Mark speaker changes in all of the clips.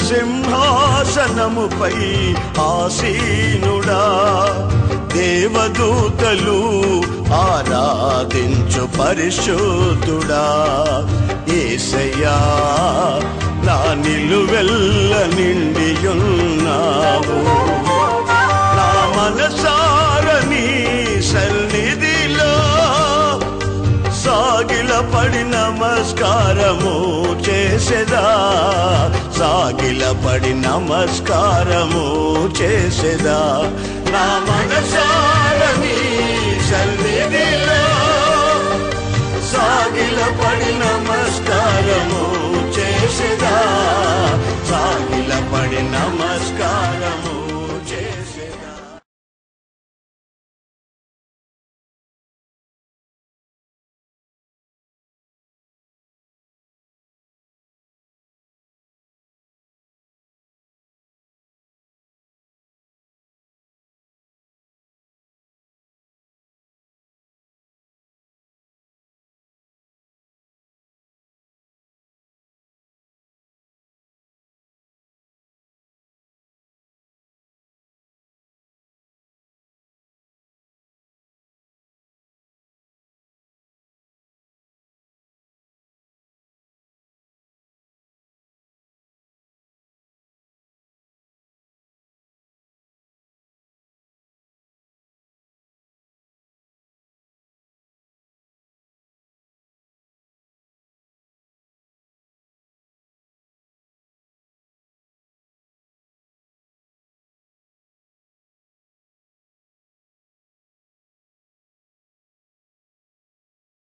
Speaker 1: సింహాసనముపై ఆసీనుడా దేవదూతలు ఆరాధించు పరిశుద్ధుడా యేసయ్యా నా నిలువెల్ల నిండియున్నావు నా మనసారని సన్నిధిలో సాగిలపడి నమస్కారము చేసేదా సాగిలపడి నమస్కారము చేసేదా నా మనసారని సన్నిధిలో సాగిలపడి నమస్కారము చేసేదా సాగిలపడి నమస్కారము చేసేదా.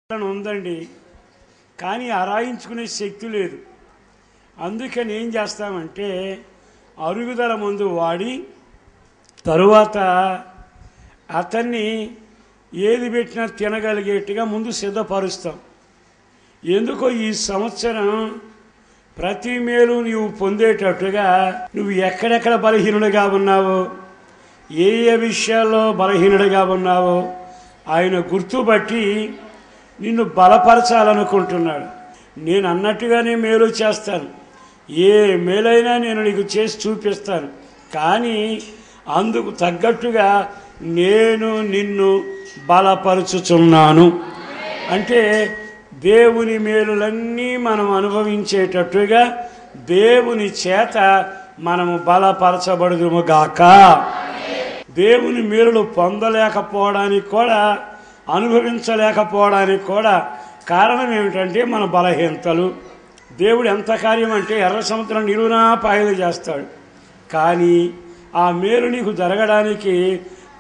Speaker 2: ఉందండి, కానీ ఆరాయించుకునే శక్తి లేదు. అందుకని ఏం చేస్తామంటే అరుగుదల మందు వాడి తరువాత అతన్ని ఏది పెట్టినా తినగలిగేట్టుగా ముందు సిద్ధపరుస్తాం. ఎందుకో ఈ సంవత్సరం ప్రతి మేలు నీవు పొందేటట్టుగా నువ్వు ఎక్కడెక్కడ బలహీనుడిగా ఉన్నావో, ఏ ఏ విషయాల్లో బలహీనుడిగా ఉన్నావో ఆయన గుర్తుపట్టి నిన్ను బలపరచాలనుకుంటున్నాడు. నేను అన్నట్టుగానే మేలు చేస్తాను, ఏ మేలైనా నేను నీకు చేసి చూపిస్తాను, కానీ అందుకు తగ్గట్టుగా నేను నిన్ను బలపరుచుచున్నాను. అంటే దేవుని మేలులన్నీ మనం అనుభవించేటట్టుగా దేవుని చేత మనము బలపరచబడుదుముగాక. దేవుని మేలులు పొందలేకపోవడానికి కూడా, అనుభవించలేకపోవడానికి కూడా కారణం ఏమిటంటే మన బలహీనతలు. దేవుడు ఎంత కార్యం అంటే ఎర్ర సముద్రం నిలువునా పాయలు చేస్తాడు, కానీ ఆ మేలు నీకు జరగడానికి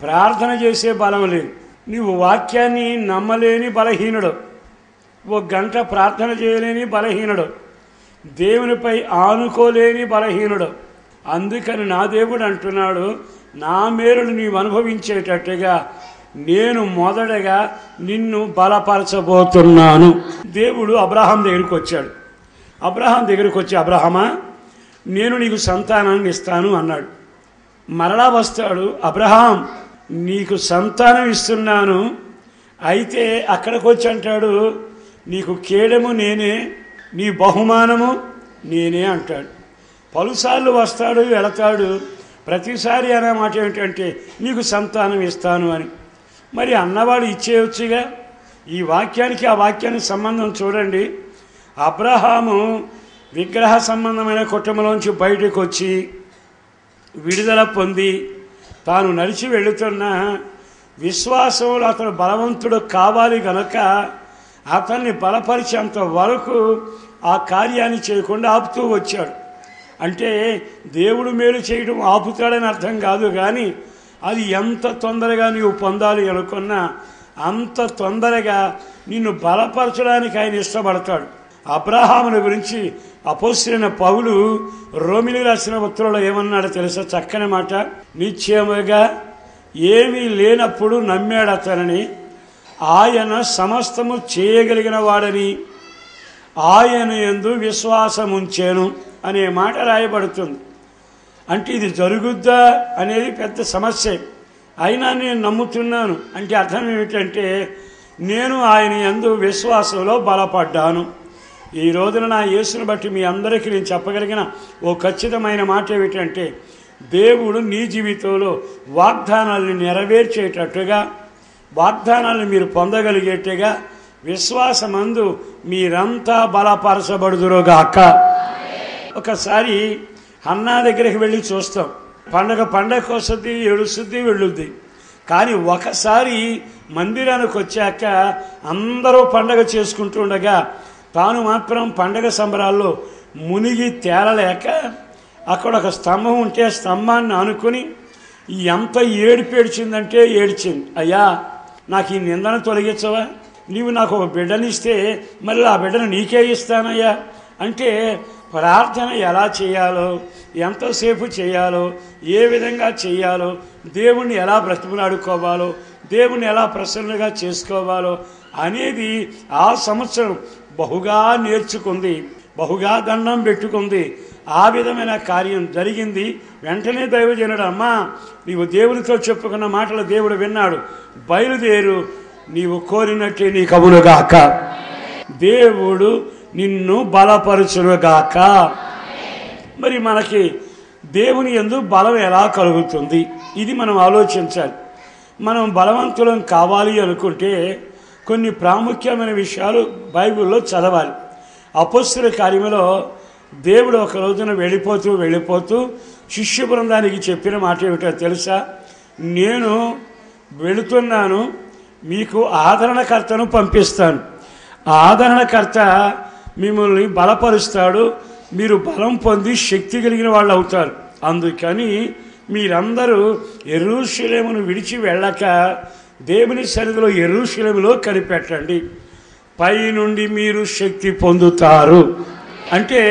Speaker 2: ప్రార్థన చేసే బలం లేదు. నీవు వాక్యాన్ని నమ్మలేని బలహీనుడు, ఒక గంట ప్రార్థన చేయలేని బలహీనుడు, దేవునిపై ఆనుకోలేని బలహీనుడు. అందుకని నా దేవుడు అంటున్నాడు, నా మేలును నీవు అనుభవించేటట్టుగా నేను మొదటగా నిన్ను బలపరచబోతున్నాను. దేవుడు అబ్రహాం దగ్గరికి వచ్చాడు. అబ్రహాం దగ్గరికి వచ్చి, అబ్రహామా నేను నీకు సంతానాన్ని ఇస్తాను అన్నాడు. మరలా వస్తాడు, అబ్రహాం నీకు సంతానం ఇస్తున్నాను, అయితే అక్కడికి వచ్చి అంటాడు, నీకు కేడము నేనే, నీ బహుమానము నేనే అంటాడు. పలుసార్లు వస్తాడు, వెళతాడు, ప్రతిసారి అనే మాట ఏమిటంటే నీకు సంతానం ఇస్తాను అని. మరి అన్నవాడు ఇచ్చేయచ్చుగా. ఈ వాక్యానికి ఆ వాక్యానికి సంబంధం చూడండి. అబ్రహాము విగ్రహ సంబంధమైన కుటుంబంలోంచి బయటకు వచ్చి విడుదల పొంది తాను నడిచి వెళుతున్న విశ్వాసంలో అతను బలవంతుడు కావాలి గనక అతన్ని బలపరిచేంత వరకు ఆ కార్యాన్ని చేయకుండా ఆపుతూ వచ్చాడు. అంటే దేవుడు మేలు చేయడం ఆపుతాడని అర్థం కాదు, కానీ అది ఎంత తొందరగా నీవు పొందాలి అనుకున్నా అంత తొందరగా నిన్ను బలపరచడానికి ఆయన ఇష్టపడతాడు. అబ్రహాముని గురించి అపోస్తలుడైన పౌలు రోమిలికి రాసిన ఉత్తరంలో ఏమన్నాడో తెలుసా? చక్కని మాట. నిశ్చయముగా ఏమీ లేనప్పుడు నమ్మాడు అతనిని, ఆయన సమస్తము చేయగలిగిన వాడని ఆయన యందు విశ్వాసముంచాను అనే మాట రాయబడుతుంది. అంటే ఇది జరుగుద్దా అనేది పెద్ద సమస్య. అయినా నేను నమ్ముతున్నాను అంటే అర్థం ఏమిటంటే నేను ఆయన యందు విశ్వాసంలో బలపడ్డాను. ఈ రోజున నా యేసుని బట్టి మీ అందరికీ నేను చెప్పగలిగిన ఓ ఖచ్చితమైన మాట ఏమిటంటే, దేవుడు నీ జీవితంలో వాగ్దానాలను నెరవేర్చేటట్టుగా, వాగ్దానాలను మీరు పొందగలిగేట్టుగా విశ్వాసమందు మీరంతా బలపరచబడుదురుగాక. ఒకసారి హన్నా దగ్గరికి వెళ్ళి చూస్తాం. పండగకు వస్తుంది, ఏడుస్తుంది, వెళ్ళుద్ది. కానీ ఒకసారి మందిరానికి వచ్చాక అందరూ పండగ చేసుకుంటూ ఉండగా తాను మాత్రం పండగ సంబరాల్లో మునిగి తేలలేక అక్కడ ఒక స్తంభం ఉంటే ఆ స్తంభాన్ని ఆనుకొని ఎంత ఏడిచిందంటే ఏడ్చింది. అయ్యా, నాకు ఈ నిందను తొలగించవా? నీవు నాకు ఒక బిడ్డనిస్తే మళ్ళీ ఆ బిడ్డను నీకే ఇస్తానయ్యా అంటే ప్రార్థన ఎలా చేయాలో, ఎంతసేపు చేయాలో, ఏ విధంగా చేయాలో, దేవుణ్ణి ఎలా బ్రతిమలాడుకోవాలో, దేవుణ్ణి ఎలా ప్రసన్నగా చేసుకోవాలో అనేది ఆ సంవత్సరం బహుగా నేర్చుకుంది, బహుగా దండం పెట్టుకుంది. ఆ విధమైన కార్యం జరిగింది. వెంటనే దైవజనుడు, అమ్మా, నీవు దేవునితో చెప్పుకున్న మాటలు దేవుడు విన్నాడు, బయలుదేరు, నీవు కోరినట్టే నీ కబులుగాక, దేవుడు నిన్ను బలపరచునుగాక. మరి మనకి దేవుని యందు బలం ఎలా కలుగుతుంది? ఇది మనం ఆలోచించాలి. మనం బలవంతులం కావాలి అనుకుంటే కొన్ని ప్రాముఖ్యమైన విషయాలు బైబిల్లో చదవాలి. అపొస్తలుల కార్యములో దేవుడు ఒక రోజున వెళ్ళిపోతూ శిష్య బృందానికి చెప్పిన మాట ఏమిటో తెలుసా? నేను వెళుతున్నాను, మీకు ఆదరణకర్తను పంపిస్తాను. ఆ ఆదరణకర్త మిమ్మల్ని బలపరుస్తాడు, మీరు బలం పొంది శక్తి కలిగిన వాళ్ళు అవుతారు. అందుకని మీరందరూ యెరూషలేమును విడిచి వెళ్ళక దేవుని సన్నిధిలో యెరూషలేములో కనిపెట్టండి, పైనుండి మీరు శక్తి పొందుతారు. అంటే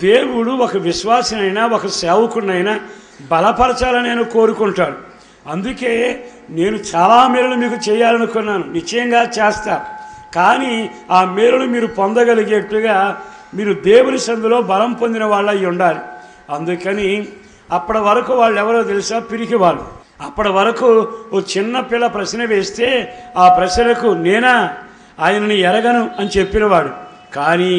Speaker 2: దేవుడు ఒక విశ్వాసినైనా ఒక సేవకుడినైనా బలపరచాలని నేను కోరుకుంటాడు. అందుకే నేను చాలా మేలులు మీకు చేయాలనుకున్నాను, నిశ్చయంగా చేస్తా. కానీ ఆ మేలులు మీరు పొందగలిగేట్టుగా మీరు దేవుని సందులో బలం పొందిన వాళ్ళు అయి ఉండాలి. అందుకని అప్పటి వరకు వాళ్ళు ఎవరో తెలుసా? పిరికి వాళ్ళు. అప్పటి వరకు ఓ చిన్న పిల్ల ప్రశ్న వేస్తే ఆ ప్రశ్నకు నేనా, ఆయనని ఎరగను అని చెప్పినవాడు. కానీ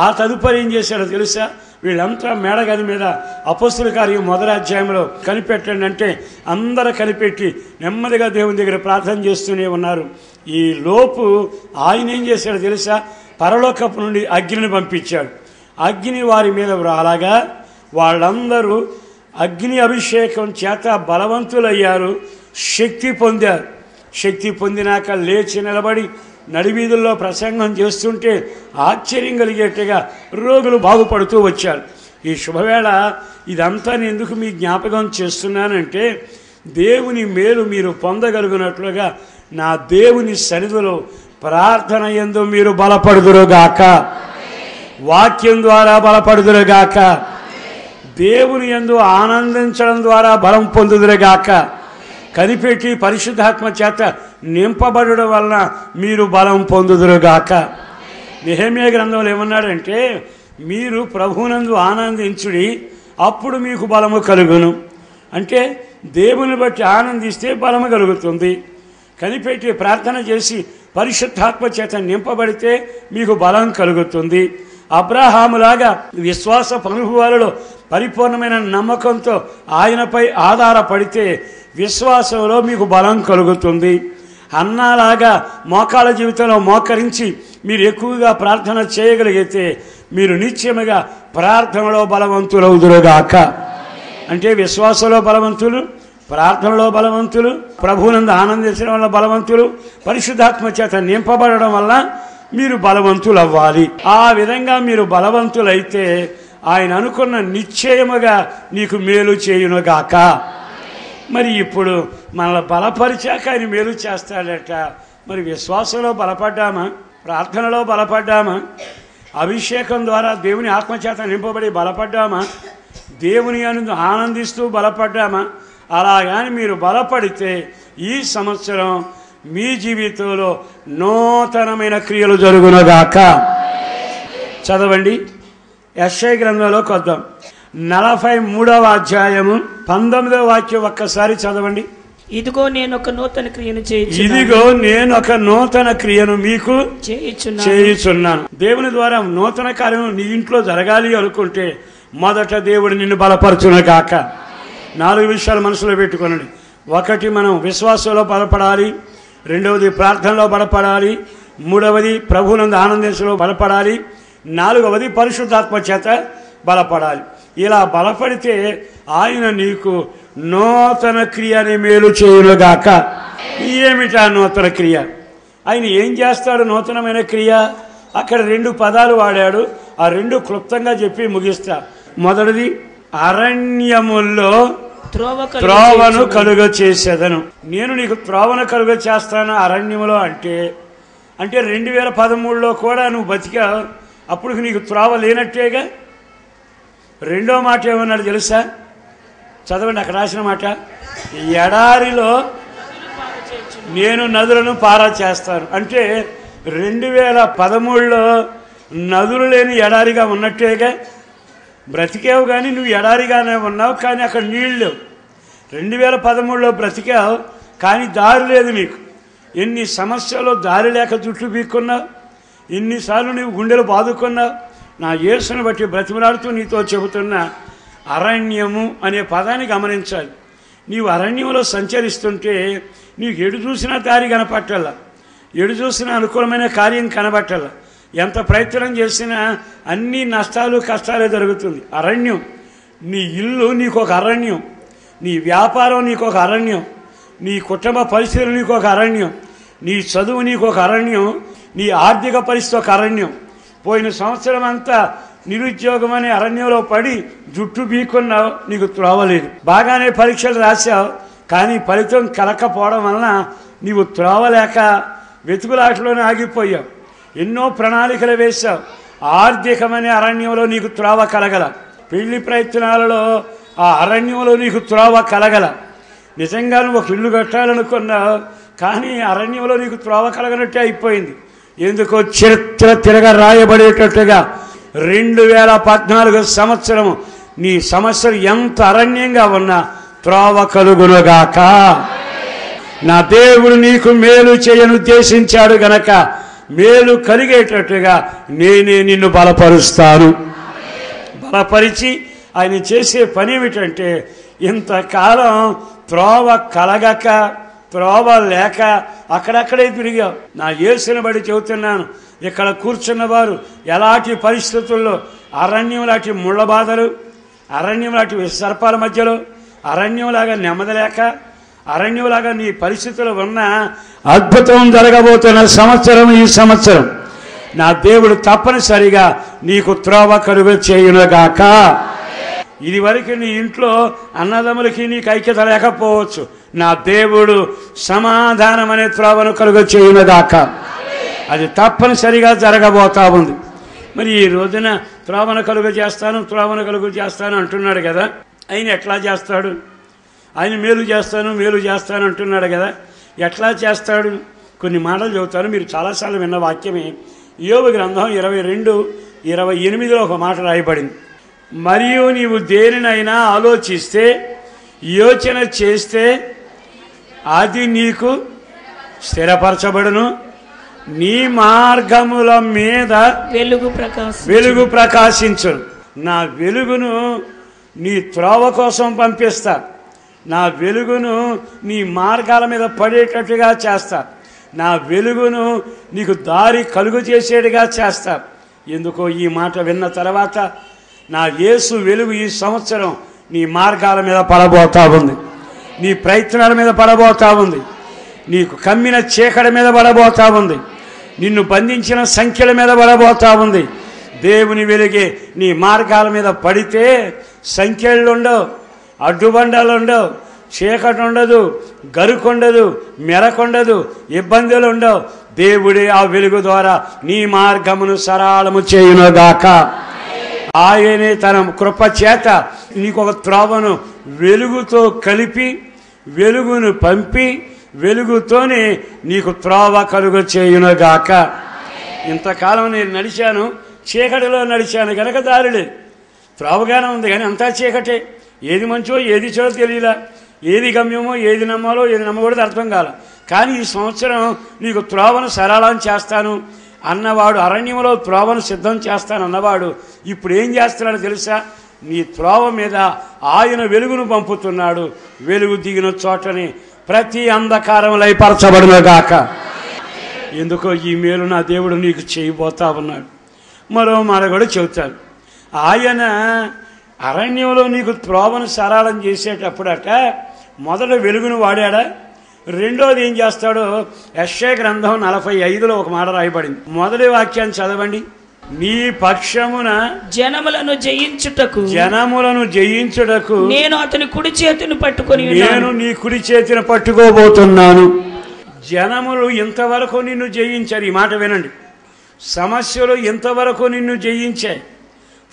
Speaker 2: ఆ తదుపరి ఏం చేశాడో తెలుసా? వీళ్ళంతా మేడగది మీద అపొస్తలుల కార్యం 1వ అధ్యాయంలో కనిపెట్టండి అంటే అందరూ కనిపెట్టి నెమ్మదిగా దేవుని దగ్గర ప్రార్థన చేస్తూనే ఉన్నారు. ఈ లోపు ఆయన ఏం చేశాడో తెలుసా? పరలోకపు నుండి అగ్నిని పంపించాడు. అగ్ని వారి మీద రాలాగా వాళ్ళందరూ అగ్ని అభిషేకం చేత బలవంతులయ్యారు, శక్తి పొందారు. శక్తి పొందినాక లేచి నిలబడి నడివీధుల్లో ప్రసంగం చేస్తుంటే ఆశ్చర్యం కలిగేట్టుగా రోగులు బాగుపడుతూ వచ్చారు. ఈ శుభవేళ ఇదంతా నేను ఎందుకు మీ జ్ఞాపకం చేస్తున్నానంటే, దేవుని మేలు మీరు పొందగలిగినట్లుగా నా దేవుని సన్నిధిలో ప్రార్థన యందు మీరు బలపడుదురుగాక, వాక్యం ద్వారా బలపడుదురుగాక, దేవుని యందు ఆనందించడం ద్వారా బలం పొందుదురుగాక, కనిపెట్టి పరిశుద్ధాత్మ చేత నింపబడడం వలన మీరు బలం పొందుదురుగాక. నెహెమ్యా గ్రంథంలో ఏమన్నాడంటే, మీరు ప్రభువునందు ఆనందించుడి, అప్పుడు మీకు బలము కలుగును. అంటే దేవుని బట్టి ఆనందిస్తే బలము కలుగుతుంది. కనిపెట్టి ప్రార్థన చేసి పరిశుద్ధాత్మ చేత నింపబడితే మీకు బలం కలుగుతుంది. అబ్రహాములాగా విశ్వాస అనుభవాలలో పరిపూర్ణమైన నమ్మకంతో ఆయనపై ఆధారపడితే విశ్వాసంలో మీకు బలం కలుగుతుంది. అన్నాలాగా మోకాళ్ళ జీవితంలో మోకరించి మీరు ఎక్కువగా ప్రార్థన చేయగలిగితే మీరు నిత్యముగా ప్రార్థనలో బలవంతులవుదురుగాక. అంటే విశ్వాసంలో బలవంతులు, ప్రార్థనలో బలవంతులు, ప్రభువునందు ఆనందించడం వల్ల బలవంతులు, పరిశుద్ధాత్మ చేత నింపబడడం వల్ల మీరు బలవంతులు అవ్వాలి. ఆ విధంగా మీరు బలవంతులైతే ఆయన అనుకున్న నిశ్చయముగా నీకు మేలు చేయునుగాక. మరి ఇప్పుడు మనల్ని బలపరిచాక ఆయన మేలు చేస్తాడట. మరి విశ్వాసంలో బలపడ్డామా? ప్రార్థనలో బలపడ్డామా? అభిషేకం ద్వారా దేవుని ఆత్మచేత నింపబడి బలపడ్డామా? దేవుని యందు ఆనందిస్తూ బలపడ్డామా? అలాగాని మీరు బలపడితే ఈ సంవత్సరం మీ జీవితంలో నూతనమైన క్రియలు జరుగునుగాక. చదవండి, యెషయా గ్రంథంలోకి వద్దాం. 43వ అధ్యాయము 19వ వాక్యం ఒక్కసారి చదవండి.
Speaker 3: ఇదిగో నేను ఒక నూతన క్రియను
Speaker 2: మీకు చేయుచున్నాను. దేవుని ద్వారా నూతన కార్యం నీ ఇంట్లో జరగాలి అనుకుంటే మొదట దేవుడు నిన్ను బలపరచును గాక. 4 విషయాలు మనసులో పెట్టుకోనండి. 1, మనం విశ్వాసంలో బలపడాలి. 2వది ప్రార్థనలో బలపడాలి. 3వది ప్రభువునందు ఆనందించలో బలపడాలి. 4వది పరిశుద్ధాత్మ చేత బలపడాలి. ఇలా బలపడితే ఆయన నీకు నూతన క్రియని మేలు చేయునుగాక. ఏమిటా నూతన క్రియ? ఆయన ఏం చేస్తాడు? నూతనమైన క్రియ అక్కడ 2 పదాలు వాడాడు. ఆ 2 క్లుప్తంగా చెప్పి ముగిస్తా. మొదటిది అరణ్యముల్లో త్రోవను కలుగ చేసేదను. నేను నీకు త్రోవను కలుగ చేస్తాను అరణ్యములో అంటే 2013లో కూడా నువ్వు బతికా, అప్పుడు నీకు త్రోవ లేనట్టేగా. 2వ మాట ఏమన్నాడు తెలుసా? చదవండి, అక్కడ రాసిన మాట. ఎడారిలో నేను నదులను పారా చేస్తాను అంటే 2013లో నదులు లేని ఎడారిగా ఉన్నట్టేగా. బ్రతికావు కానీ నువ్వు ఎడారిగానే ఉన్నావు, కానీ అక్కడ నీళ్ళు లేవు. 2013లో బ్రతికావు కానీ దారి లేదు నీకు. ఎన్ని సమస్యలు దారి లేక జుట్టు పీక్కున్నావు, ఎన్నిసార్లు నీవు గుండెలు బాదుకున్నావు. నా యేసుని బట్టి బ్రతిమలాడుతూ నీతో చెబుతున్నా, అరణ్యము అనే పదాన్ని గమనించాలి. నీవు అరణ్యంలో సంచరిస్తుంటే నీకు ఎడు చూసినా దారి కనపట్టాల, ఎడు చూసినా అనుకూలమైన కార్యం కనబట్టాల. ఎంత ప్రయత్నం చేసినా అన్ని నష్టాలు కష్టాలే జరుగుతుంది. అరణ్యం. నీ ఇల్లు నీకు ఒక అరణ్యం, నీ వ్యాపారం నీకు ఒక అరణ్యం, నీ కుటుంబ పరిస్థితులు నీకు ఒక అరణ్యం, నీ చదువు నీకు ఒక అరణ్యం, నీ ఆర్థిక పరిస్థితి ఒక అరణ్యం. పోయిన సంవత్సరం అంతా నిరుద్యోగం అనే అరణ్యంలో పడి జుట్టు బీక్కున్నావు, నీకు త్రోవలేదు. బాగానే పరీక్షలు రాశావు కానీ ఫలితం కలకపోవడం వలన నీవు త్రోవలేక వెతుకులాటలోనే ఆగిపోయావు. ఎన్నో ప్రణాళికలు వేశావు, ఆర్థికమనే అరణ్యంలో నీకు త్రోవ కలగల. పెళ్లి ప్రయత్నాలలో ఆ అరణ్యంలో నీకు త్రోవ కలగల. నిజంగా నువ్వు ఒక ఇల్లు కట్టాలనుకున్నావు కానీ అరణ్యంలో నీకు త్రోవ కలగనట్టే అయిపోయింది. ఎందుకో చరిత్ర తిరగ రాయబడేటట్టుగా 2014 సంవత్సరం నీ సమస్యలు ఎంత అరణ్యంగా ఉన్నా త్రోవ కలుగునుగాక. నా దేవుడు నీకు మేలు చేయనుద్దేశించాడు గనక మేలు కలిగేటట్టుగా నేనే నిన్ను బలపరుస్తాను. బలపరిచి ఆయన చేసే పని ఏమిటంటే, ఇంతకాలం త్రోవ కలగక త్రోవ లేక అక్కడక్కడే తిరిగావు. నా యేసుని బట్టి చెబుతున్నాను, ఇక్కడ కూర్చున్న వారు ఎలాంటి పరిస్థితుల్లో అరణ్యం లాంటి ముళ్ళ బాధలు, అరణ్యం లాంటి సర్పాల మధ్యలో, అరణ్యంలాగా నెమ్మది లేక, అరణ్యంలాగా నీ పరిస్థితులు ఉన్న అద్భుతం జరగబోతున్న సంవత్సరం ఈ సంవత్సరం నా దేవుడు తప్పనిసరిగా నీకు త్రోవ కలుగ చేయునుగాక. ఇది వరకు నీ ఇంట్లో అన్నదమ్ములకి నీకు ఐక్యత లేకపోవచ్చు, నా దేవుడు సమాధానం అనే త్రోవను కలుగ చేయునుగాక. అది తప్పనిసరిగా జరగబోతా ఉంది. మరి ఈ రోజున త్రోవను కలుగ చేస్తాను, త్రోవను కలుగ చేస్తాను అంటున్నాడు కదా. ఆయన ఎట్లా చేస్తాడు? ఆయన మేలు చేస్తాను మేలు చేస్తాను అంటున్నాడు కదా. ఎట్లా చేస్తాడు? కొన్ని మాటలు చెబుతాను, మీరు చాలాసార్లు విన్న వాక్యమే. యోబు గ్రంథం 22:28లో ఒక మాట రాయబడింది. మరియు నీవు దేనినైనా ఆలోచిస్తే, యోచన చేస్తే అది నీకు స్థిరపరచబడును, నీ మార్గముల మీద వెలుగు ప్రకాశించును. నా వెలుగును నీ త్రోవ కోసం పంపిస్తా, నా వెలుగును నీ మార్గాల మీద పడేటట్టుగా చేస్తా, నా వెలుగును నీకు దారి కలుగు చేసేట్టుగా చేస్తా. ఎందుకో ఈ మాట విన్న తర్వాత నా యేసు వెలుగు ఈ సంవత్సరం నీ మార్గాల మీద పడబోతా ఉంది, నీ ప్రయత్నాల మీద పడబోతా ఉంది, నీకు కమ్మిన చీకటి మీద పడబోతా ఉంది, నిన్ను బంధించిన సంఖ్యల మీద పడబోతా ఉంది. దేవుని వెలుగే నీ మార్గాల మీద పడితే సంఖ్యలు ఉండవు, అడ్డుబండలు ఉండవు, చీకటి ఉండదు, గరుకుండదు, మెరకుండదు, ఇబ్బందులు ఉండవు. దేవుడే ఆ వెలుగు ద్వారా నీ మార్గమును సరళము చేయునుగాక. ఆయనే తన కృప చేత నీకు ఒక త్రోవను వెలుగుతో కలిపి, వెలుగును పంపి, వెలుగుతోనే నీకు త్రోవ కలుగు చేయునుగాక. ఇంతకాలం నేను నడిచాను, చీకటిలో నడిచాను కనుక దారి లేదు, త్రోవగానే ఉంది కానీ అంతా చీకటే. ఏది మంచో ఏది చెడో తెలియలా. ఏది గమ్యమో, ఏది నమ్మాలో, ఏది నమ్మకూడదు అర్థం కాల. కానీ ఈ సంవత్సరం నీకు త్రోవను సరళం చేస్తాను అన్నవాడు, అరణ్యంలో త్రోవను సిద్ధం చేస్తాను అన్నవాడు ఇప్పుడు ఏం చేస్తున్నాడో తెలుసా? నీ త్రోవ మీద ఆయన వెలుగును పంపుతున్నాడు. వెలుగు దిగిన చోటని ప్రతి అంధకారం లయపరచబడునుగాక. ఎందుకో ఈ మేలు నా దేవుడు నీకు చేయబోతా ఉన్నాడు. మరో మాట కూడా చెబుతాను. ఆయన అరణ్యంలో నీకు త్రోవను సరళం చేసేటప్పుడట మొదట వెలుగును వాడాడా? రెండోది ఏం చేస్తాడో యెషయా గ్రంథం 45లో ఒక మాట రాయబడింది. మొదటి వాక్యాన్ని చదవండి. నీ పక్షమున
Speaker 3: జనములను జయించుటకు నేను అతని కుడి చేతిని పట్టుకొని
Speaker 2: నేను నీ కుడి చేతిని పట్టుకోబోతున్నాను. జనములు ఇంతవరకు నిన్ను జయించారు. ఈ మాట వినండి. సమస్యలు ఇంతవరకు నిన్ను జయించాయి.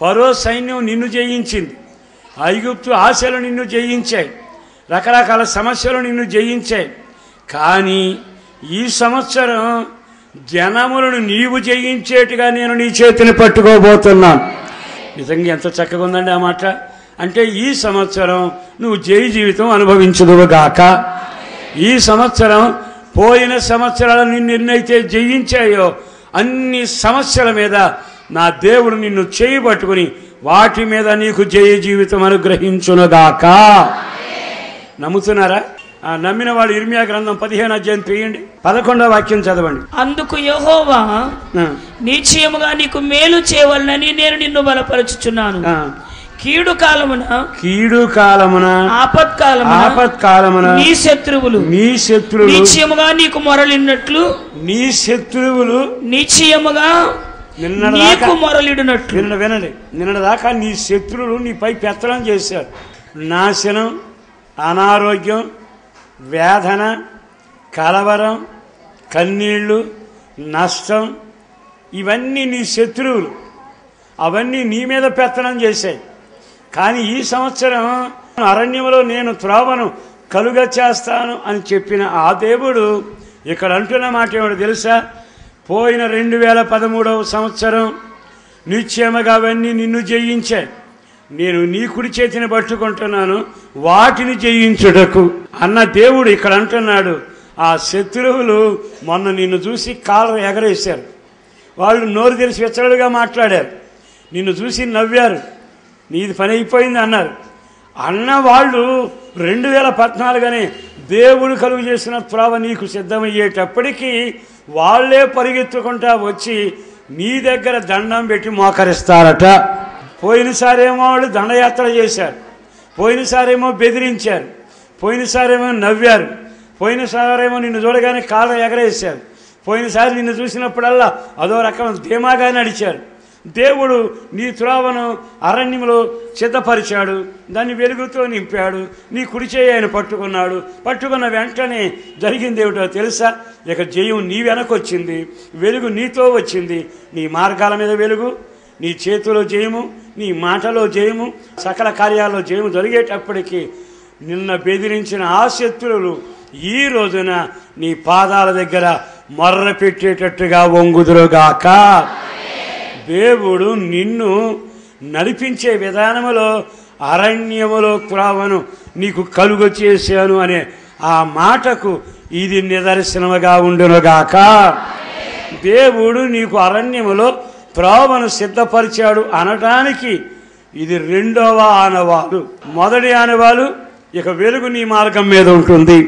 Speaker 2: ఫరో సైన్యం నిన్ను జయించింది. ఐగుప్తు ఆశలు నిన్ను జయించాయి. రకరకాల సమస్యలు నిన్ను జయించాయి. కానీ ఈ సంవత్సరం జనములను నీవు జయించేట్టుగా నేను నీ చేతిని పట్టుకోబోతున్నాను. నిజంగా ఎంత చక్కగా ఉందండి ఆ మాట. అంటే ఈ సంవత్సరం నువ్వు జయ జీవితం అనుభవించుదువుగాక. ఈ సంవత్సరం పోయిన సంవత్సరాలు నిన్నైతే జయించాయో అన్ని సమస్యల మీద నా దేవుడు నిన్ను చేయి పట్టుకుని వాటి మీద నీకు జయ జీవితం అనుగ్రహించునుగాక. నమ్ముతున్నారా? నమ్మిన వాడు ఇర్మియా గ్రంథం 15 అధ్యాయం తీయండి, 11వ వాక్యం చదవండి.
Speaker 3: అందుకు యెహోవా నిశ్చయముగా నీకు మేలు చేయవలనని నేను నిన్ను బలపరచుచున్నాను. కీడు కాలమున ఆపత్కాలమున నీ శత్రువులు నిశ్చయముగా నీకు మొరలిడినట్లు నిశ్చయముగా నీకు మొరలిడినట్లు.
Speaker 2: వినండి. నిన్నదాకా నీ శత్రువులు నీపై పెత్తనం చేశారు. నాశనం, అనారోగ్యం, వేదన, కలవరం, కన్నీళ్ళు, నష్టం, ఇవన్నీ నీ శత్రువులు. అవన్నీ నీ మీద పెత్తనం చేశాయి. కానీ ఈ సంవత్సరం అరణ్యంలో నేను త్రోవను కలుగ చేస్తాను అని చెప్పిన ఆ దేవుడు ఇక్కడ అంటున్న మాట ఏమిటో తెలుసా? పోయిన 2013వ సంవత్సరం నిశ్చయముగా అవన్నీ నిన్ను జయించాయి. నేను నీ కుడి చేతిని పట్టుకుంటున్నాను వాటిని జయించుటకు అన్న దేవుడు ఇక్కడ అంటున్నాడు. ఆ శత్రువులు మొన్న నిన్ను చూసి కాళ్ళ ఎగరేశారు. వాళ్ళు నోరు తెరిచి విచ్చలుగా మాట్లాడారు. నిన్ను చూసి నవ్వారు. నీది పని అయిపోయింది అన్నారు. అన్నవాళ్ళు 2014 దేవుడు కలుగు చేసిన త్రోవ నీకు సిద్ధమయ్యేటప్పటికీ వాళ్ళే పరిగెత్తుకుంటా వచ్చి నీ దగ్గర దండం పెట్టి మోకరిస్తారట. పోయినసారేమో వాళ్ళు దండయాత్ర చేశారు, పోయినసారేమో బెదిరించారు, పోయినసారేమో నవ్వారు, పోయినసారేమో నిన్ను చూడగానే కాళ్ళ ఎగరేశారు, పోయినసారి నిన్ను చూసినప్పుడల్లా అదో రకం ధీమాగా నడిచారు. దేవుడు నీ త్రోవను అరణ్యంలో సిద్ధపరిచాడు, దాన్ని వెలుగుతో నింపాడు. నీ కుడి చేయి ఆయన పట్టుకున్నాడు. పట్టుకున్న వెంటనే జరిగింది ఏమిటో తెలుసా? ఇక జయం నీ వెనకొచ్చింది, వెలుగు నీతో వచ్చింది. నీ మార్గాల మీద వెలుగు, నీ చేతిలో జయము, నీ మాటలో జయము, సకల కార్యాల్లో జయము జరిగేటప్పటికీ నిన్న బెదిరించిన ఆ శత్రువులు ఈ రోజున నీ పాదాల దగ్గర మొర్ర పెట్టేటట్టుగా వంగుదురుగాక. దేవుడు నిన్ను నడిపించే విధానములో అరణ్యములో త్రోవను నీకు కలుగ చేశాను అనే ఆ మాటకు ఇది నిదర్శనముగా ఉండునుగాక. దేవుడు నీకు అరణ్యములో త్రోవను సిద్ధపరిచాడు అనడానికి ఇది రెండవ ఆనవాలు. మొదటి ఆనవాలు ఇక వెలుగు నీ మార్గం మీద ఉంటుంది.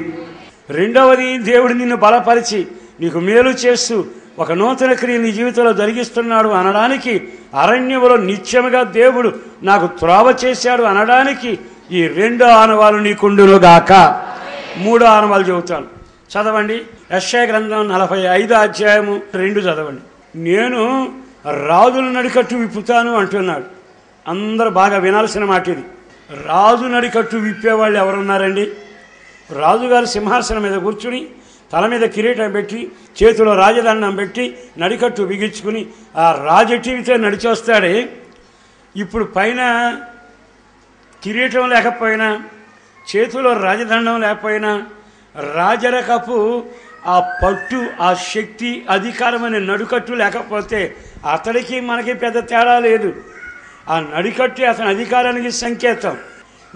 Speaker 2: రెండవది దేవుడు నిన్ను బలపరిచి నీకు మేలు చేస్తూ ఒక నూతన క్రియ నీ జీవితంలో జరిగిస్తున్నాడు అనడానికి, అరణ్యములో నిత్యముగా దేవుడు నాకు త్రోవ చేశాడు అనడానికి ఈ రెండో ఆనవాలు నీకుండునుగాక. మూడో ఆనవాలు చెబుతాను, చదవండి. యెషయా గ్రంథం 45 అధ్యాయము 2 చదవండి. నేను రాజుల నడికట్టు విప్పుతాను అంటున్నాడు. అందరూ బాగా వినాల్సిన మాట ఇది. రాజు నడికట్టు విప్పేవాళ్ళు ఎవరున్నారండి? రాజుగారు సింహాసనం మీద కూర్చుని తల మీద కిరీటం పెట్టి చేతిలో రాజదండం పెట్టి నడికట్టు బిగించుకుని ఆ రాజటీవితో నడిచొస్తాడే. ఇప్పుడు పైన కిరీటం లేకపోయినా, చేతిలో రాజదండం లేకపోయినా, రాజరకపు ఆ పట్టు, ఆ శక్తి, అధికారం అనే నడికట్టు లేకపోతే అతడికి మనకి పెద్ద తేడా లేదు. ఆ నడికట్టు అతని అధికారానికి సంకేతం.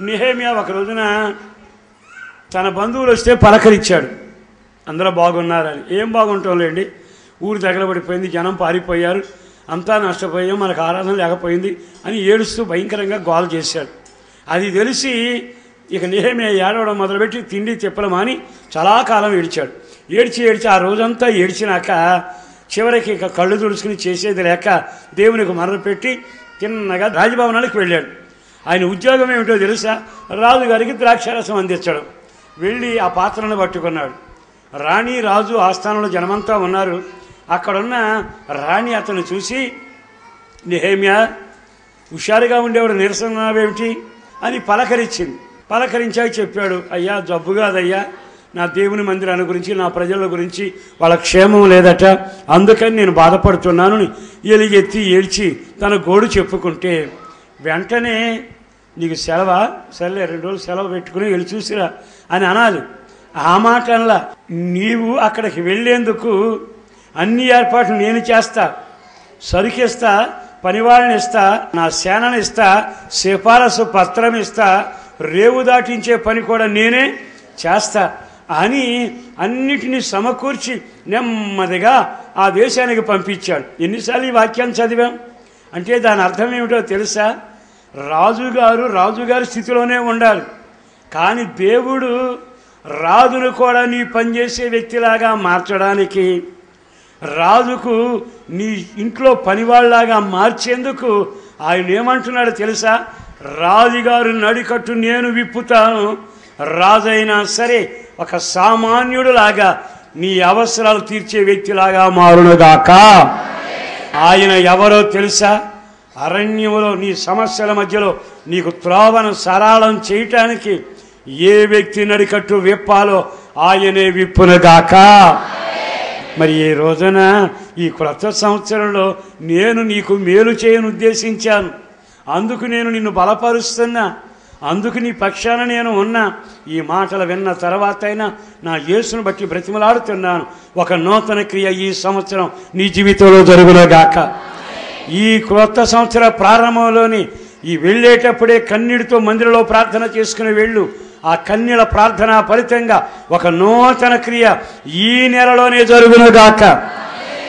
Speaker 2: నెహెమ్యా ఒక రోజున తన బంధువులు వస్తే పలకరించాడు, అందరూ బాగున్నారని. ఏం బాగుంటాంలేండి, ఊరు తగలబడిపోయింది, జనం పారిపోయారు, అంతా నష్టపోయాం, మనకు ఆరాధన లేకపోయింది అని ఏడుస్తూ భయంకరంగా గోల చేశాడు. అది తెలిసి ఇక నెహెమ్యా ఏడవడం మొదలుపెట్టి తిండి తిప్పలు మాని చాలా కాలం ఏడ్చాడు. ఏడ్చి ఆ రోజంతా ఏడ్చినాక చివరికి ఇక కళ్ళు తుడుచుకుని చేసేది లేక దేవునికి మొదలుపెట్టి తిన్నగా రాజభవనానికి వెళ్ళాడు. ఆయన ఉద్యోగం ఏమిటో తెలుసా? రాజుగారికి ద్రాక్షారసం అందించడం. వెళ్ళి ఆ పాత్రను పట్టుకున్నాడు. రాణి రాజు ఆస్థానంలో జనమంతా ఉన్నారు. అక్కడున్న రాణి అతను చూసి, నెహెమ్యా హుషారుగా ఉండేవాడు, నిరసనవేమిటి అని పలకరించింది. పలకరించాక చెప్పాడు, అయ్యా జబ్బు కాదయ్యా, నా దేవుని మందిరాన్ని గురించి, నా ప్రజల గురించి వాళ్ళ క్షేమం లేదట, అందుకని నేను బాధపడుతున్నాను ఎలుగెత్తి ఏడ్చి తన గోడు చెప్పుకుంటే, వెంటనే నీకు సెలవా, సర్లే 2 రోజులు సెలవు పెట్టుకుని వెళ్ళి చూసిరా అని అనాలి. ఆ మాట అనలా. నీవు అక్కడికి వెళ్ళేందుకు అన్ని ఏర్పాట్లు నేను చేస్తా, సరుకిస్తా, పనివాళ్ళని ఇస్తా, నా సేనని ఇస్తా, సిఫారసు పత్రం ఇస్తా, రేవు దాటించే పని కూడా నేనే చేస్తా అని అన్నిటినీ సమకూర్చి నెమ్మదిగా ఆ దేశానికి పంపించాడు. ఎన్నిసార్లు ఈ వాక్యాన్ని చదివాం అంటే దాని అర్థం ఏమిటో తెలుసా? రాజుగారి స్థితిలోనే ఉండాలి, కానీ దేవుడు రాజును కూడా నీ పనిచేసే వ్యక్తిలాగా మార్చడానికి, రాజుకు నీ ఇంట్లో పనివాళ్ళలాగా మార్చేందుకు ఆయన ఏమంటున్నాడో తెలుసా? రాజుగారు నడికట్టు నేను విప్పుతాను, రాజైనా సరే ఒక సామాన్యుడులాగా నీ అవసరాలు తీర్చే వ్యక్తిలాగా మారునుగాక. ఆయన ఎవరో తెలుసా? అరణ్యములో నీ సమస్యల మధ్యలో నీకు త్రోవను సరళం చేయటానికి ఏ వ్యక్తి నడికట్టు విప్పాలో ఆయనే విప్పునుగాక. మరి ఈ రోజున ఈ క్రొత్త సంవత్సరంలో నేను నీకు మేలు చేయను ఉద్దేశించాను, అందుకు నేను నిన్ను బలపరుస్తున్నా, అందుకు నీ పక్షాన నేను ఉన్నా. ఈ మాటలు విన్న తర్వాత అయినా నా యేసును బట్టి బ్రతిమలాడుతున్నాను, ఒక నూతన క్రియ ఈ సంవత్సరం నీ జీవితంలో జరుగునుగాక. ఈ క్రొత్త సంవత్సర ప్రారంభంలోని ఈ వెళ్ళేటప్పుడే కన్నీటితో మందిరంలో ప్రార్థన చేసుకుని వెళ్ళు. ఆ కన్నీళ్ళ ప్రార్థన ఫలితంగా ఒక నూతన క్రియ ఈ నెలలోనే జరుగునుగాక.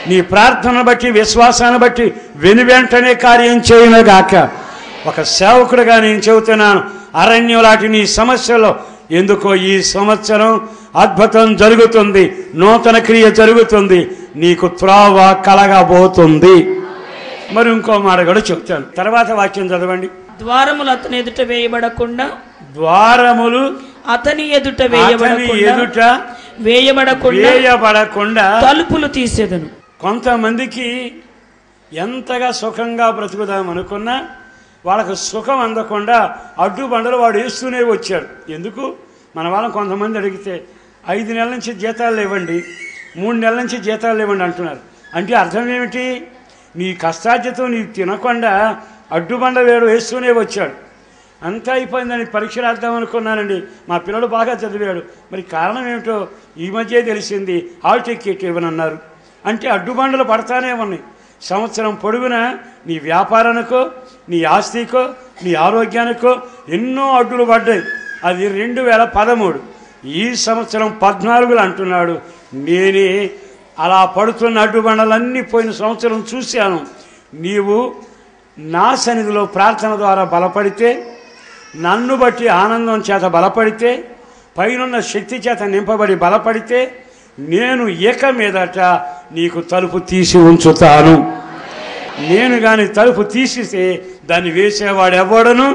Speaker 2: నీ ప్రార్థనను బట్టి, విశ్వాసాన్ని బట్టి వెనువెంటనే కార్యం చేయునుగాక. ఒక సేవకుడుగా నేను చెబుతున్నాను, అరణ్యం లాంటి నీ సమస్యలో ఎందుకో ఈ సంవత్సరం అద్భుతం జరుగుతుంది, నూతన క్రియ జరుగుతుంది, నీకు త్రోవ కలగబోతుంది. మరి ఇంకో మాట కూడా చెప్తాను, తర్వాత వాక్యం చదవండి.
Speaker 3: ద్వారములు అతని ఎదుట వేయబడకుండా,
Speaker 2: ద్వారములు
Speaker 3: అతని ఎదుట వేయబడకుండా తలుపులు తీసేదను.
Speaker 2: కొంతమందికి ఎంతగా సుఖంగా బ్రతుకుదామనుకున్నా వాళ్ళకు సుఖం అందకుండా అడ్డుబండలు వాడు వేస్తూనే వచ్చాడు. ఎందుకు? మన వాళ్ళని కొంతమంది అడిగితే 5 నెలల నుంచి జీతాలు ఇవ్వండి, 3 నెలల నుంచి జీతాలు ఇవ్వండి అంటున్నారు. అంటే అర్థం ఏమిటి? నీ కష్టార్జితం నీకు తినకుండా అడ్డుబండ వేస్తూనే వచ్చాడు. అంతా అయిపోయిందని పరీక్ష రాద్దాం అనుకున్నానండి, మా పిల్లడు బాగా చదివాడు, మరి కారణం ఏమిటో ఈ మధ్య తెలిసింది, హాల్ టికెట్ ఇవ్వనన్నారు. అంటే అడ్డుబండలు పడతానే ఉన్నాయి. సంవత్సరం పొడుగునా నీ వ్యాపారానికో, నీ ఆస్తికో, నీ ఆరోగ్యానికో ఎన్నో అడ్డులు పడ్డాయి. అది 2013. ఈ సంవత్సరం 14 అంటున్నాడు. నేనే అలా పడుతున్న అడ్డుబండలన్నీ పోయిన సంవత్సరం చూశాను. నీవు నా సన్నిధిలో ప్రార్థన ద్వారా బలపడితే, నన్ను బట్టి ఆనందం చేత బలపడితే, పైనున్న శక్తి చేత నింపబడి బలపడితే, నేను ఏక మీదట నీకు తలుపు తీసి ఉంచుతాను. నేను కానీ తలుపు తీసితే దాన్ని వేసేవాడు ఎవడను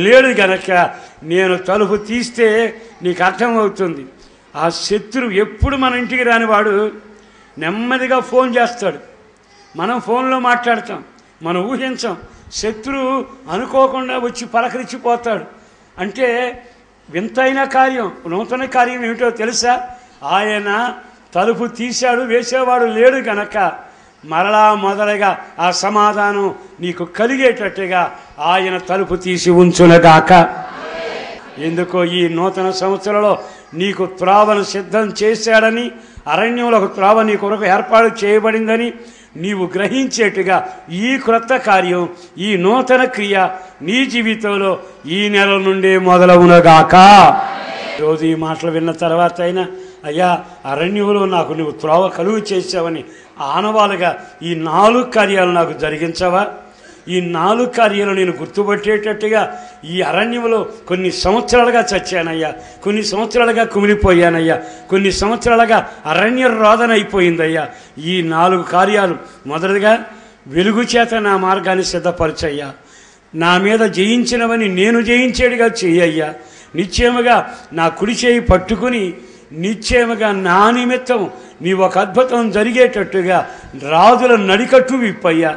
Speaker 2: లేడు గనక నేను తలుపు తీస్తే నీకు అర్థమవుతుంది. ఆ శత్రువు ఎప్పుడు మన ఇంటికి రానివాడు నెమ్మదిగా ఫోన్ చేస్తాడు, మనం ఫోన్లో మాట్లాడతాం, మనం ఊహించాం. శత్రువు అనుకోకుండా వచ్చి పలకరించిపోతాడు. అంటే వింతైన కార్యం, నూతన కార్యం ఏమిటో తెలుసా? ఆయన తలుపు తీశాడు, వేసేవాడు లేడు గనక మరలా మొదలుగా ఆ సమాధానం నీకు కలిగేటట్టుగా ఆయన తలుపు తీసి ఉంచునగాక. ఎందుకో ఈ నూతన సంవత్సరంలో నీకు త్రోవను సిద్ధం చేశాడని, అరణ్యంలో ఒక త్రోవ నీ కొరకు ఏర్పాటు చేయబడిందని నీవు గ్రహించేట్టుగా ఈ క్రొత్త కార్యం, ఈ నూతన క్రియ నీ జీవితంలో ఈ నెల నుండే మొదలవునగాక. రోజు ఈ మాటలు విన్న తర్వాత అయినా అయ్యా అరణ్యంలో నాకు నువ్వు త్రోవ కలుగు చేసావని ఆనవాలుగా ఈ 4 కార్యాలు నాకు జరిగించవా? ఈ 4 కార్యాలు నేను గుర్తుపట్టేటట్టుగా ఈ అరణ్యంలో కొన్ని సంవత్సరాలుగా చచ్చానయ్యా, కొన్ని సంవత్సరాలుగా కుమిలిపోయానయ్యా, కొన్ని సంవత్సరాలుగా అరణ్య రోదన అయిపోయిందయ్యా. ఈ 4 కార్యాలు మొదటిగా వెలుగు చేత నా మార్గాన్ని సిద్ధపరచయ్యా. నా మీద జయించినవని నేను జయించేడుగా చెయ్యయ్యా. నిశ్చయముగా నా కుడి చేయి పట్టుకుని నిశ్చయముగా నా నిమిత్తం నీ ఒక అద్భుతం జరిగేటట్టుగా రాజుల నడికట్టు విప్పయ్యా.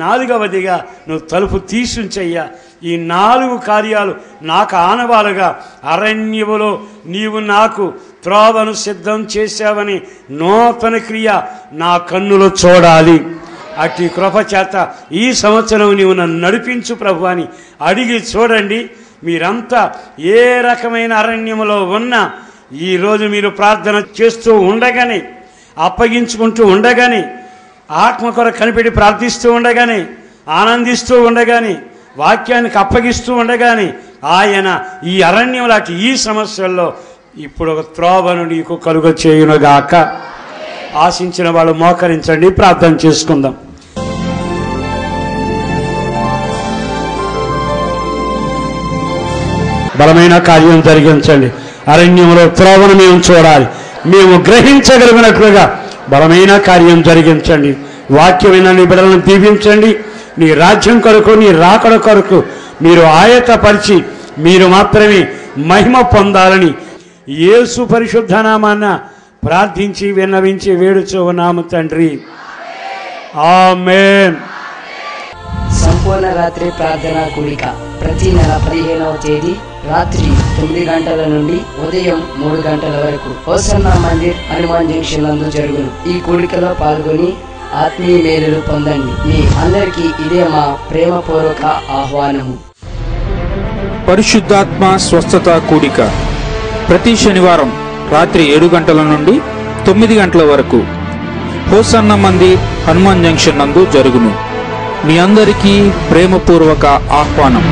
Speaker 2: 4వదిగా నువ్వు తలుపు తీసుంచయ్యా. ఈ 4 కార్యాలు నాకు ఆనవాలుగా అరణ్యములో నీవు నాకు త్రోవను సిద్ధం చేశావని నూతన క్రియ నా కన్నులో చూడాలి. అట్టి కృప చేత ఈ సంవత్సరం నీవు నన్ను నడిపించు ప్రభు అని అడిగి చూడండి. మీరంతా ఏ రకమైన అరణ్యములో ఉన్నా ఈరోజు మీరు ప్రార్థన చేస్తూ ఉండగానే, అప్పగించుకుంటూ ఉండగానే, ఆత్మ కొరకు కనిపెట్టి ప్రార్థిస్తూ ఉండగానే, ఆనందిస్తూ ఉండగానే, వాక్యానికి అప్పగిస్తూ ఉండగానే ఆయన ఈ అరణ్యం లాంటి ఈ సమస్యల్లో ఇప్పుడు ఒక త్రోవను నీకు కలుగ చేయునుగాక. ఆశించిన వాళ్ళు మోకరించండి, ప్రార్థన చేసుకుందాం. బలమైన కార్యం జరిగించండి. అరణ్యంలో త్రోవను మేము చూడాలి, మేము గ్రహించగలిగినట్లుగా బలమైన కార్యం జరిగించండి. వాక్యమైన నీ బిడ్డలను దీవించండి. నీ రాజ్యం కొరకు, నీ రాకడ కొరకు మీరు ఆయత్తపరిచి మీరు మాత్రమే మహిమ పొందాలని యేసు పరిశుద్ధ నామాన ప్రార్థించి విన్నవించి వేడుచూ ఉన్నాము తండ్రి. ఆమేన్.
Speaker 4: సంపూర్ణ రాత్రి ప్రార్థనా కూడిక ప్రతి నెల 15వ తేదీ రాత్రి 9 గంటల నుండి ఉదయం 3 గంటల వరకు హోసన్నా మందిర్ హనుమాన్ జంక్షన్ నందు జరుగును. ఈ కూడికలో పాల్గొని ఆత్మీయ మేలులు పొందండి. మీ అందరికీ ఇదే మా ప్రేమపూర్వక ఆహ్వానము.
Speaker 5: పరిశుద్ధాత్మ స్వస్థత కూడిక ప్రతి శనివారం రాత్రి 7 గంటల నుండి 9 గంటల వరకు హోసన్నా మందిర్ హనుమాన్ జంక్షన్ నందు జరుగును. మీ అందరికీ ప్రేమపూర్వక ఆహ్వానం.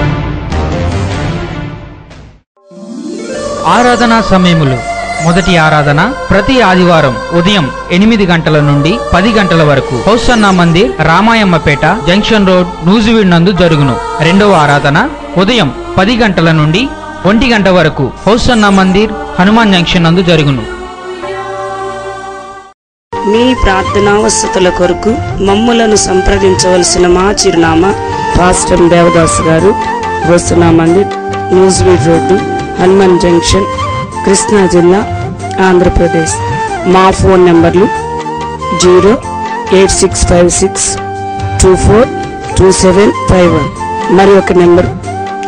Speaker 6: ఆరాధనా సమయములు. మొదటి ఆరాధన ప్రతి ఆదివారం ఉదయం 8 గంటల నుండి 10 గంటల వరకు Hosanna Mandir Ramayammapeta junction road Nuzvid నందు జరుగును. రెండవ ఆరాధన ఉదయం 10 గంటల నుండి 1 గంట వరకు హోసన్నా మందిర్ హనుమాన్ జంక్షన్ నందు జరుగును.
Speaker 7: మీ ప్రార్థనా వసతుల కొరకు మమ్ములను సంప్రదించవలసిన మా చిరునామా పాస్టర్ దేవదాస్ గారు, hosanna Mandir, Nuzvid road, Hanuman junction, Krishna జిల్లా, ఆంధ్రప్రదేశ్. మా ఫోన్ నెంబర్లు 08656242751 మరి ఒక నెంబర్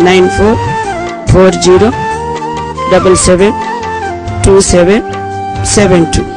Speaker 7: 9440772772.